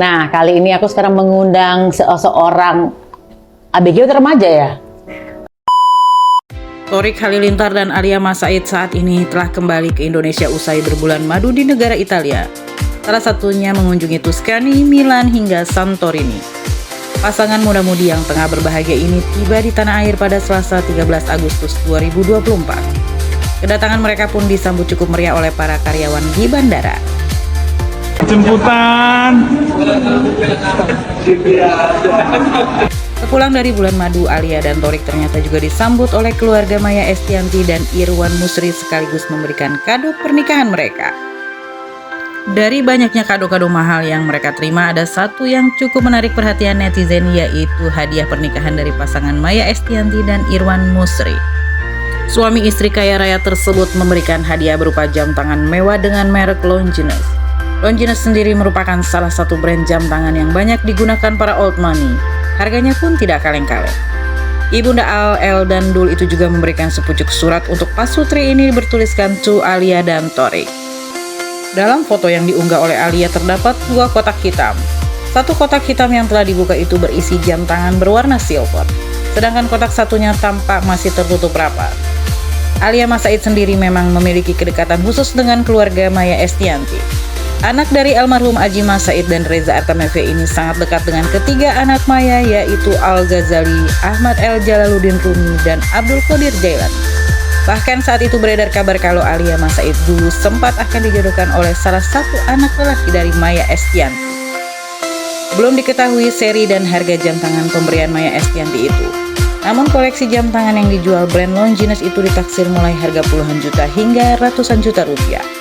Nah, kali ini aku sekarang mengundang seorang ABG atau remaja ya? Thorik Halilintar dan Alia Mas Said saat ini telah kembali ke Indonesia usai berbulan madu di negara Italia. Salah satunya mengunjungi Tuscany, Milan hingga Santorini. Pasangan muda-mudi yang tengah berbahagia ini tiba di tanah air pada Selasa 13 Agustus 2024. Kedatangan mereka pun disambut cukup meriah oleh para karyawan di bandara. Jemputan. Sepulang dari bulan madu, Alia dan Thorik ternyata juga disambut oleh keluarga Maya Estianty dan Irwan Musri sekaligus memberikan kado pernikahan mereka. Dari banyaknya kado-kado mahal yang mereka terima, ada satu yang cukup menarik perhatian netizen, yaitu hadiah pernikahan dari pasangan Maya Estianty dan Irwan Musri. Suami istri kaya raya tersebut memberikan hadiah berupa jam tangan mewah dengan merek Longines. Longines sendiri merupakan salah satu brand jam tangan yang banyak digunakan para old money. Harganya pun tidak kaleng-kaleng. Ibunda Al, El, dan Dul itu juga memberikan sepucuk surat untuk pasutri ini bertuliskan To Alia dan Thorik. Dalam foto yang diunggah oleh Alia terdapat dua kotak hitam. Satu kotak hitam yang telah dibuka itu berisi jam tangan berwarna silver, sedangkan kotak satunya tampak masih tertutup rapat. Alia Mas Said sendiri memang memiliki kedekatan khusus dengan keluarga Maya Estianty. Anak dari almarhum Aji Mas Said dan Reza Artamevia ini sangat dekat dengan ketiga anak Maya, yaitu Al Ghazali, Ahmad El Jalaluddin Rumi, dan Abdul Qadir Jailani. Bahkan saat itu beredar kabar kalau Alia Mas Said dulu sempat akan dijodohkan oleh salah satu anak lelaki dari Maya Estianty. Belum diketahui seri dan harga jam tangan pemberian Maya Estianty itu. Namun koleksi jam tangan yang dijual brand Longines itu ditaksir mulai harga puluhan juta hingga ratusan juta rupiah.